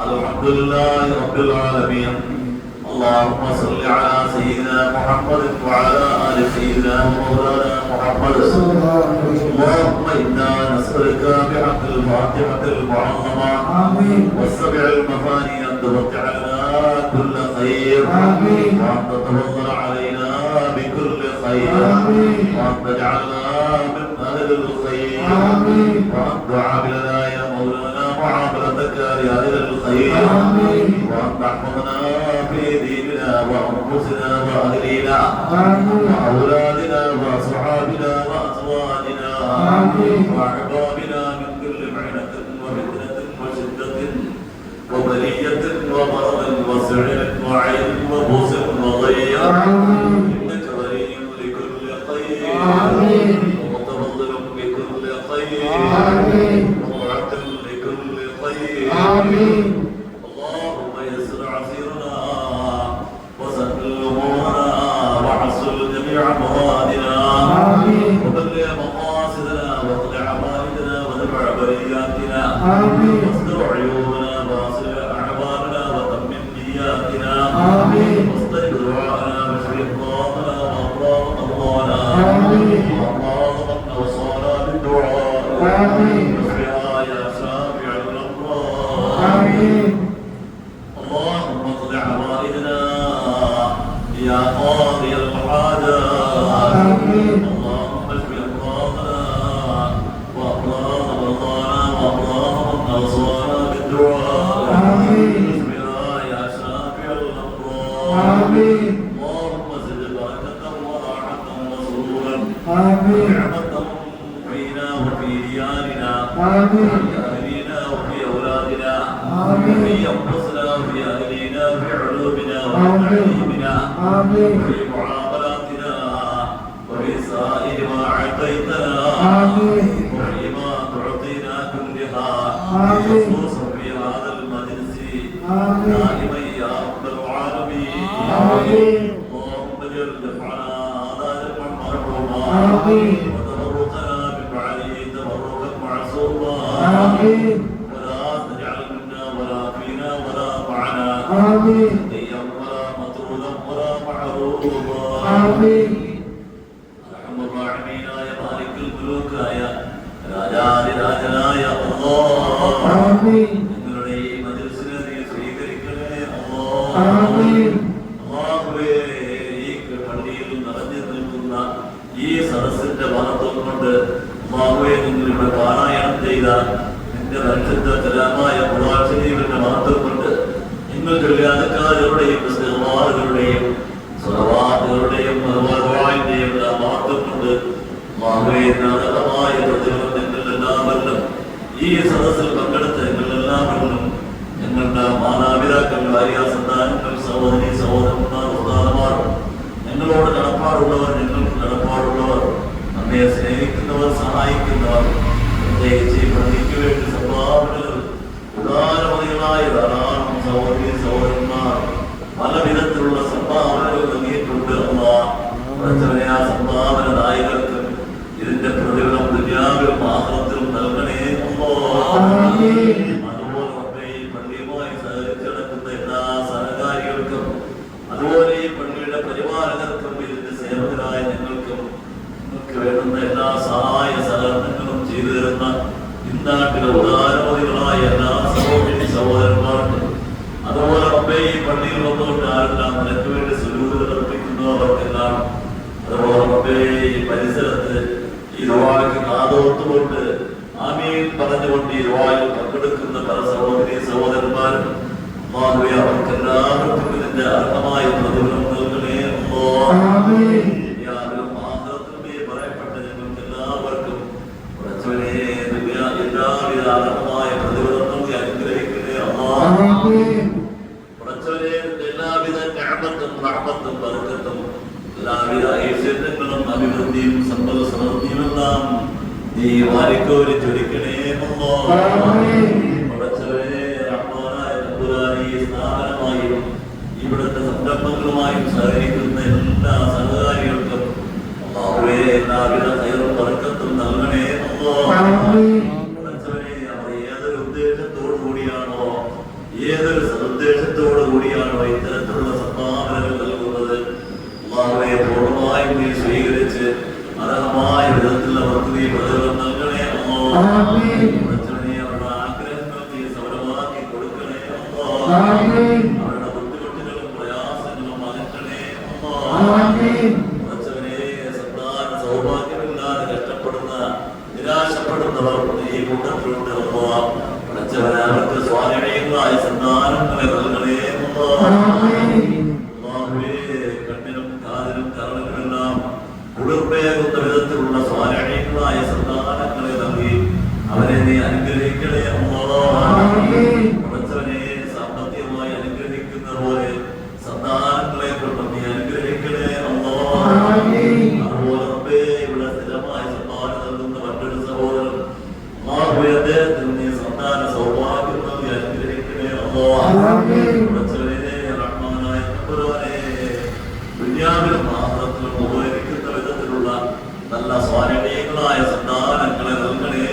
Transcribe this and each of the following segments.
الحمد لله رب العالمين. اللهم صل على سيدنا محمد وعلى آل سيدنا مولانا محمد. اللهم إنا نسألك بحق الفاتحة المعظمة والسبع المثاني أن تمتع لنا كل خير، وأن تتفضل علينا بكل خير، وأن تجعلنا من أهل الخير، وأن تعاملنا يا مولانا معاملتك لأهل الخير، وأن تحفظنا في ديننا وأنفسنا وأهلنا وأولادنا وأصحابنا وأزواجنا وأحبابنا من كل معنة وفتنة وشدة وبلية ومرض وسعر وعين وبؤس وضيق، إنك ولي لكل خير ومتفضل بكل خير ومعطل لكل خير. اللهم يسر عسيرنا وسهل أمورنا وحصل جميع مرادنا وبلغ مقاصدنا واقض عوائدنا ودفع برياتنا واستر عيوبنا واصلح أعمالنا وتمم نياتنا واستجب دعاءنا واشف أمراضنا وأمراض أموالنا وأمراض من أوصانا بالدعاء واشفها يا شافع الأمراض. اللهم اقض عوائدنا يا قاضي الحاجات. اللهم اشف أمراضنا وأمراض مرضانا وأمراض من أوصانا بالدعاء واشفها يا شافع الأمراض. اللهم زد بركة وراحة وسرورا ونعمة فينا وفي ديارنا وفي أهلنا وفي أولادنا وفي أنفسنا وفي أهلنا وفي علومنا وفي تعليمنا وفي معاملاتنا وفي سائر ما أعطيتنا وفيما تعطينا كلها، خصوصا في هذا المجلس دائما يا رب العالمين. اللهم اجعل دفعنا هذا دفعا مرحوما وتبركنا بفعله تبركا معصوما، ولا تجعل منا ولا فينا ولا معنا شقيا ولا مطرودا ولا محروما. ارحم الراحمين يا مالك الملوك يا രാജാതിരാജനായ അല്ലാഹ് നിങ്ങളുടെ ഈ മജ്‌ലിസിനെ നീ സ്വീകരിക്കണേ അല്ലാഹ്. അല്ലാഹുവേ, ഈ പള്ളിയിൽ നിറഞ്ഞു നിൽക്കുന്ന ഈ സദസ്സിന്റെ മഹത്വം കൊണ്ട് അല്ലാഹുവേ, നിങ്ങൾ ഇവിടെ പാരായണം ചെയ്ത നിന്റെ പരിശുദ്ധ കലാമായ ഖുർആൻ ശരീഫിന്റെ മഹത്വം കൊണ്ട് നിങ്ങൾക്ക് അദക്കാറുകളുടെയും ഇസ്തിഗ്ഫാറുകളുടെയും സ്വലവാത്തുകളുടെയും ദുആഇന്റെയും മഹത്വം കൊണ്ട് അല്ലാഹുവേ, പ്രതിഫലം ഞങ്ങളെല്ലാവരിലും ഈ സദസ്സിൽ പങ്കെടുത്ത ഞങ്ങളെല്ലാവരിലും ഞങ്ങളുടെ മാതാപിതാക്കൾ, ഭാര്യ, സന്താനങ്ങൾ, സഹോദരി സഹോദരന്മാർ, ഉദാഹരണമാർ, ഞങ്ങളോട് കടപ്പാടുള്ളവർ, ഞങ്ങൾക്ക് കടപ്പാടുള്ളവർ, നമ്മെ സ്നേഹിക്കുന്നവർ, സഹായിക്കുന്നവർ, പ്രത്യേകിച്ച് ഈ പള്ളിക്ക് വേണ്ടി സംഭാവനകൾ ഉദാരമതികളായ ധാരാളം സഹോദരി സഹോദരന്മാർ പല വിധത്തിലുള്ള സംഭാവനകൾ നൽകിയിട്ടുണ്ട്. അല്ലാഹ്, ആ സംഭാവന നായകർക്ക് ഇതിന്റെ പ്രതിഫലം ദുനിയാവിലും ആഖിറത്തിലും നൽകണേ അല്ലാഹ്. അതുപോലെ ഈ പള്ളിയുമായി സഹകരിച്ച് നടക്കുന്ന എല്ലാ സഹകാരികൾക്കും അതുപോലെ ഈ പള്ളിയുടെ പരിപാലകർക്കും ഇതിന്റെ സേവകരായ ഞങ്ങൾക്കും നിങ്ങൾക്ക് വേണ്ടുന്ന എല്ലാ സഹായ സഹകരണങ്ങളും ചെയ്തു തരുന്ന ഇന്നാട്ടിലെ ഉദാരമതികളായ എല്ലാ സഹോദരി സഹോദരന്മാർക്കും അതുപോലെ റബ്ബേ, ഈ പള്ളിയിൽ വന്നുകൊണ്ട് ആരെല്ലാം നിനക്ക് വേണ്ടി സുജൂദ് അർപ്പിക്കുന്നവർക്കെല്ലാം അതുപോലെ റബ്ബേ, ഈ പരിസരത്ത് ഈ ദുആക്ക് കാതോർത്തുകൊണ്ട് ആമീൻ പറഞ്ഞുകൊണ്ട് ഈ വായിൽ പങ്കെടുക്കുന്ന പല സഹോദരി സഹോദരന്മാരും അവർക്കെല്ലാവർക്കും ഇതിന്റെ അർഹമായ പ്രതിഫലം നൽകണേ. പറയപ്പെട്ട ഞങ്ങൾക്ക് എല്ലാവർക്കും എല്ലാവിധ അർഹമായ പ്രതിഫലം നൽകി അനുഗ്രഹിക്കണേ. എല്ലാവിധ ഞാമത്തും റഹ്മത്തും ബർക്കത്തും എല്ലാവിധ ഐശ്വര്യങ്ങളും അഭിവൃദ്ധിയും സമ്പൽ സമൃദ്ധിയുമെല്ലാം നീ വാരിക്കോരി ചൊരിക്കണേ. സ്ഥാപനമായും ഇവിടുത്തെ സംരംഭങ്ങളുമായും സഹകരിക്കുന്ന എല്ലാ സഹകാരികൾക്കും എല്ലാവിധ കയറും ബർക്കത്തും നൽകണേ. അവർ ഏതൊരു ഉദ്ദേശത്തോടു കൂടിയാണോ ഏതൊരു സദുദ്ദേശത്തോടു കൂടിയാണോ ഇത്തരത്തിലുള്ള സംഭാവനകൾ നൽകുന്നത് അല്ലാഹുവേ പൂർണ്ണമായും നീ സ്വീകരിച്ച് അർഹമായ വിധത്തിൽ അവർക്ക് നീ പ്രതിഫലം നൽകണേ. അവരുടെ ആഗ്രഹങ്ങൾ നീ സഫലമാക്കി കൊടുക്കണേ. അവരുടെ ബുദ്ധിമുട്ടുകളും പ്രയാസങ്ങളും അകറ്റണേ. സന്താന സൗഭാഗ്യമില്ലാതെ കഷ്ടപ്പെടുന്ന നിരാശപ്പെടുന്നവർ ഈ കൂട്ടത്തിലുണ്ട്. അവർക്ക് സ്വാധീനങ്ങളായ സന്താനങ്ങളെ നൽകണേ. കണ്ണിനും കാതിനും കരളുകളെല്ലാം കുളിർപ്പേകുന്ന വിധത്തിലുള്ള സ്വാധീനങ്ങളായ സന്താനങ്ങളെ നൽകി അവരെ നീ അനുഗ്രഹിക്കണേ. സാമ്പത്തികമായി അനുഗ്രഹിക്കുന്ന പോലെ സന്താനങ്ങളെ കൊണ്ട് നീ അനുഗ്രഹിക്കണേ. അതുപോലെ ഇവിടെ സ്ഥിരമായ സംഭാവന നൽകുന്ന മറ്റൊരു സഹോദരൻ അദ്ദേഹത്തിന് നീ സന്താന സൗഭാഗ്യം നൽകി അനുഗ്രഹിക്കണേ. ദുനിയാവിലും ആഖിറത്തിലും ഉപകരിക്കുന്ന വിധത്തിലുള്ള നല്ല സ്വാധീനങ്ങളായ സന്താനങ്ങളെ നൽകണേ.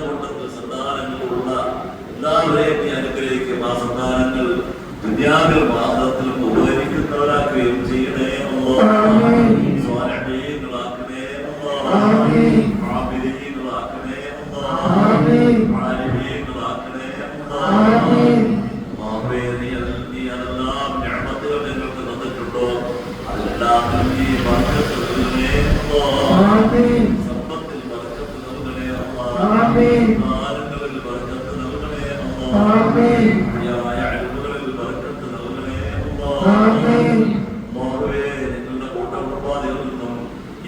കൂട്ടത്തിൽ സന്താനങ്ങളുള്ള എല്ലാവരെയും നീ അനുഗ്രഹിക്കും. ആ സന്താനങ്ങൾ ദുനിയാവിലും ആഖിറത്തിലും ഉപകരിക്കുന്നവരാക്കുകയും ചെയ്യണേ. സ്വാധീനങ്ങളാക്കണേ. ആബിദീങ്ങളാക്കണേ. ആലിമീങ്ങളാക്കണേ. നീ അതെല്ലാം നിഅമത്തുകൾ നിങ്ങൾക്ക് തന്നിട്ടുണ്ടോ അതെല്ലാം നീ ബർക്കത്ത് നൽകണേ. സമ്പത്തിൽ ബർക്കത്ത് നൽകണേ. കാലങ്ങളിൽ ബർക്കത്ത് നൽകണേ. അഴിവുകളിൽ ബർക്കത്ത് നൽകണേ. നിങ്ങളുടെ കൂട്ടകുടുംബാദികളിൽ നിന്നും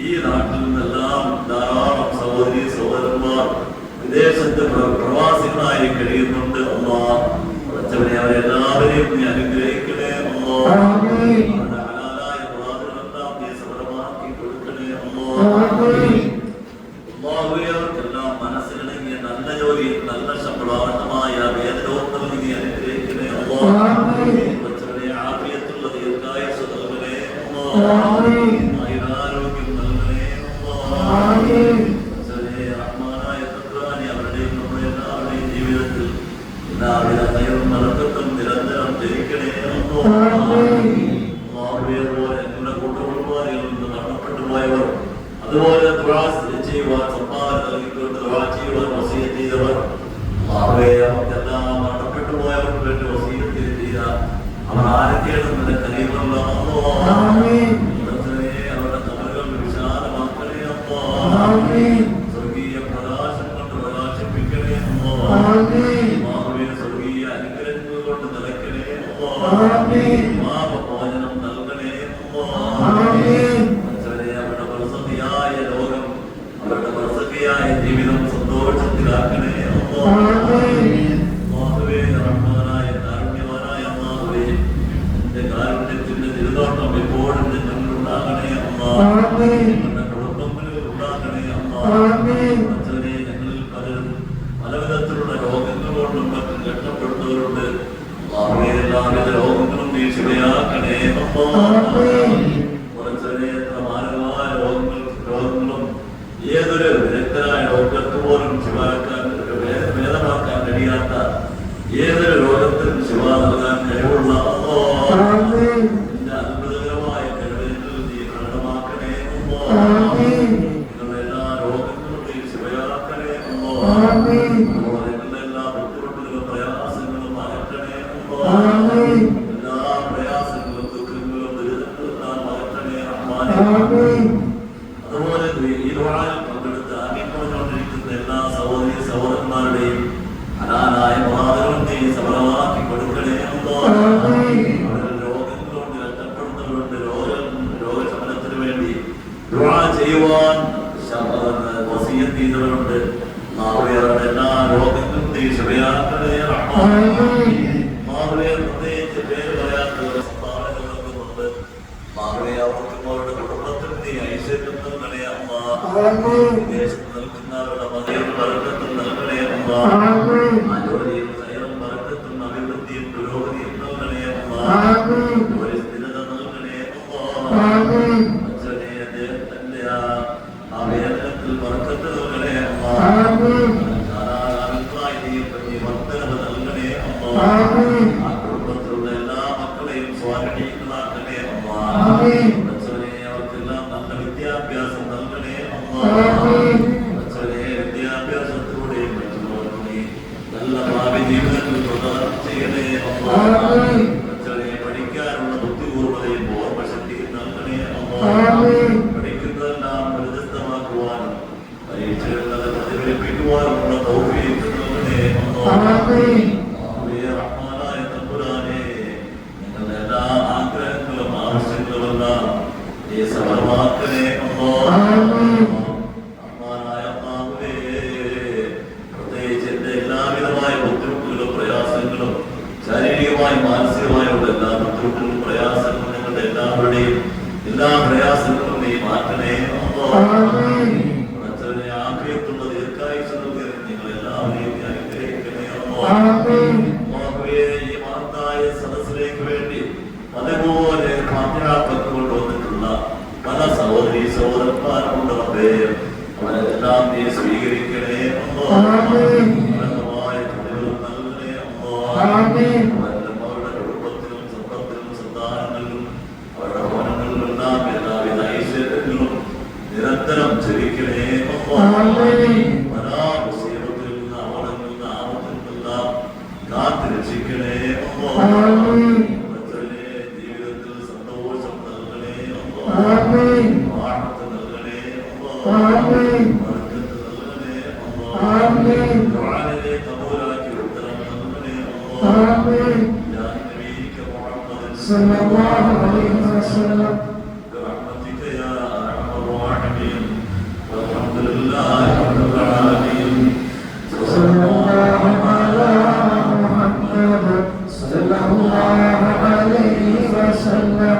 ഈ നാട്ടിൽ നിന്നെല്ലാം ധാരാളം സഹോദരി സഹോദരന്മാർ വിദേശത്ത് പ്രവാസികളായി കഴിയുന്നുണ്ട്. അവരെല്ലാവരെയും നീ അനുഗ്രഹിക്കണേ. ഹലാലായ മുറാദുകളെല്ലാം നീ സഫലമാക്കി കൊടുക്കണേ. അവർക്കെല്ലാം മനസ്സിലിണങ്ങിയ നല്ല ജോലി നല്ല ശമ്പളാർഹമായ വേതനോത്തരം നീ അനുഗ്രഹിക്കണേ. ആഫിയത്തുള്ള ദീർഘായുസ്സ് നൽകണേ. ആയുരാരോഗ്യം നൽകണേ. റഹ്മാനായ തമ്പുരാനെ അവരുടെയും നമ്മുടെ എല്ലാവരുടെയും ജീവിതത്തിൽ എല്ലാവിധ കയറും നടക്കത്തും നിരന്തരം ധരിക്കണേ. പോലെ ഞങ്ങളുടെ കൂട്ടുകുടുംബാദികളിൽ നിന്ന് മരണപ്പെട്ടു പോയവർ അതുപോലെ ചെയ്യുവാൻ സംഭാവന നൽകിക്കൊണ്ട് ചെയ്യുവാൻ വസീയത്ത് ചെയ്തവർ അവർക്കെല്ലാം മരണപ്പെട്ടു പോയവർക്ക് വേണ്ടി വസീയത്ത് ചെയ്ത അവർ ആരൊക്കെയാണ് കരീമുള്ള അവരുടെ കമലുകൾ വിശാലമാക്കണേ. സ്വർഗീയ പ്രകാശം കൊണ്ട് പ്രകാശിപ്പിക്കണേ. സ്വർഗീയ അനുഗ്രഹങ്ങൾ കൊണ്ട് നിറയ്ക്കണേ. പാപമോചനം നൽകണേ. അവരുടെ പ്രസക്തിയായ ലോകം അവരുടെ പ്രസക്തിയായ ജീവിതം സന്തോഷത്തിലാക്കണേ. റഹ്മാനായ കാരുണ്യവാനായ അല്ലാഹുവേ നിന്റെ കാരുണ്യത്തിന്റെ തിരുനോട്ടം എപ്പോഴും ഞങ്ങളുണ്ടാകണേ. ഞങ്ങളുടെ കുടുംബങ്ങളിൽ ഉണ്ടാകണേ. ഞങ്ങളിൽ പലരും പലവിധത്തിലുള്ള രോഗങ്ങൾ കൊണ്ടും മറ്റും കഷ്ടപ്പെടുന്നവരുണ്ട്. എല്ലാവിധ രോഗങ്ങളും നീ ശിവയാക്കണേ. മാരകമായ രോഗങ്ങളും ഏതൊരു വിദഗ്ധരായ ഡോക്ടർക്ക് പോലും ശിവയാക്കാൻ ഭേദമാക്കാൻ കഴിയാത്ത ഏതൊരു രോഗത്തിനും ശിവ നൽകാൻ കഴിവുള്ള നിന്റെ അത്ഭുതകരമായ കഴിവുകൾ നീ പ്രകടമാക്കണേ. നിങ്ങളുടെ എല്ലാ രോഗങ്ങളും നീ ശിവയാക്കണേ. നിങ്ങളുടെ എല്ലാ ബുദ്ധിമുട്ടുകളും പ്രയാസങ്ങളും അകറ്റണേ. എല്ലാ പ്രയാസങ്ങളും ദുഃഖങ്ങളും ദുരിതങ്ങളും അകറ്റണേ. അതുപോലെ ഈ ദുആയിൽ പങ്കെടുത്ത് ആമീൻ പറഞ്ഞുകൊണ്ട് സഹോദരി സഹോദരന്മാരുടെയും ഹലാലായ മുറാദുകളും നീ സഫലമാക്കി കൊടുക്കണേ അവരുടെ രോഗങ്ങളുണ്ട്, കഷ്ടപ്പെടുന്നവരുണ്ട്, രോഗശമനത്തിന് വേണ്ടി ദുആ ചെയ്യുവാൻ വസിയ്യത്ത് ചെയ്തവരുണ്ട്. അവരുടെ എല്ലാ രോഗങ്ങളും നീ ശിഫയാക്കണേ റഹ്മാനേ. പ്രത്യേകിച്ച് പേര് പറയാത്ത സ്ഥാപനങ്ങളുണ്ട്. അവർക്കും അവരുടെ കുടുംബത്തിന് നീ ഐശ്വര്യം നൽകണേ അല്ലാഹ്. വിദേശത്ത് നിൽക്കുന്നവരുടെ മകയും ബർക്കത്തും നൽകണേ അല്ലാഹ്. ജോലിയിൽ ഖൈറും ബർക്കത്തും അഭിവൃദ്ധിയും പുരോഗതിയും നൽകണേ അല്ലാഹ്. ഒരു സ്ഥിരത നൽകണേ അല്ലാഹ്. അച്ഛനെ അദ്ദേഹത്തിന്റെ ആ വേദനത്തിൽ ബർക്കത്ത് നൽകണേ അല്ലാഹ്. വർദ്ധനവ് നൽകണേ അല്ലാഹ്. ആ കുടുംബത്തിലുള്ള എല്ലാ മക്കളെയും സ്വാഗതീകരണമാക്കണേ അല്ലാഹ്. അവർക്കെല്ലാം നല്ല വിദ്യാഭ്യാസം നൽകണേ അല്ലാഹ്. വിദ്യാഭ്യാസത്തിലൂടെയും മറ്റുള്ളവർക്ക് നീ നല്ല ഭാവി ജീവിതത്തിൽ പ്രദാനം ചെയ്യണേ അല്ലാഹ്. പഠിക്കാനുള്ള ബുദ്ധിപൂർവ്വതയും ഓർമ്മശക്തിയും നൽകണേ അല്ലാഹ്. പഠിക്കുന്നതെല്ലാം പ്രശസ്തമാക്കുവാനും പരീക്ഷകളിൽ പ്രതിഫലിപ്പിക്കുവാനുമുള്ള തൗഫീഖ് നൽകണേ അല്ലാഹ്. റഹ്മാനായ തമ്പുരാനേ, ഞങ്ങളുടെ എല്ലാ ആഗ്രഹങ്ങളും ആവശ്യങ്ങളുമെല്ലാം നീ സഫലമാക്കണേ അല്ലാഹ്. റഹ്മാനായ അല്ലാഹുവേ, പ്രത്യേകിച്ച് എന്റെ എല്ലാവിധമായ ബുദ്ധിമുട്ടുകളും പ്രയാസങ്ങളും ശാരീരികമായും മാനസികമായുള്ള എല്ലാ ബുദ്ധിമുട്ടുകളും പ്രയാസങ്ങളും ഞങ്ങളുടെ എല്ലാവരുടെയും എല്ലാ പ്രയാസങ്ങളും നീ മാറ്റണേ അല്ലാഹ്. ആഗ്രഹത്തുള്ള ദീർഘായുസ്സ് നൽകി നിങ്ങൾ എല്ലാവരെയും അനുഗ്രഹിക്കണേ അല്ലാഹ്. ഈ മഹത്തായ സദസ്സിലേക്ക് വേണ്ടി അതുപോലെ കൊണ്ടുവന്നിട്ടുള്ള പല സഹോദരി സഹോദരന്മാരുണ്ട് റബ്ബേ. അവരെല്ലാം നീ സ്വീകരിക്കണേ അല്ലാഹ്. പ്രതിഫലം നൽകണേ അല്ലാഹ്. അവരുടെ കുടുംബത്തിലും സമ്പത്തിലും സന്താനങ്ങളിലും അവരുടെ ഭവനങ്ങളിലെല്ലാം എല്ലാവിധ ഐശ്വര്യങ്ങളും നിരന്തരം ജപിക്കണേ അല്ലാഹ്. പല മുസീബത്തിൽ നിന്ന് അപകടങ്ങളിൽ നിന്ന് ആപത്തിൽ നിന്നെല്ലാം കാത്ത് രക്ഷിക്കണേ അല്ലാഹ്. ജീവിതത്തിൽ സന്തോഷം നൽകണേ അല്ലാഹ്. വാഹനത്ത് നൽകണേ അല്ലാഹ്. ബർക്കത്ത് നൽകണേ അല്ലാഹ്. ദുആയിലെ ഖബൂലാക്കി ഉത്തരം നൽകണേ അല്ലാഹ്. യാ നബിയ്ക മുഹമ്മദ് സല്ലല്ലാഹു അലൈഹി വസല്ലം برحمتك يا أرحم الراحمين والحمد لله رب العالمين. صلى الله على محمد صلى الله عليه وسلم.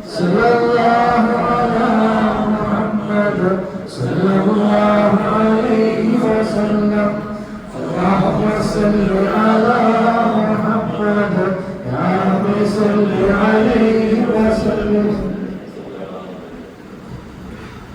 صلى الله على محمد صلى الله عليه وسلم. اللهم صل على محمد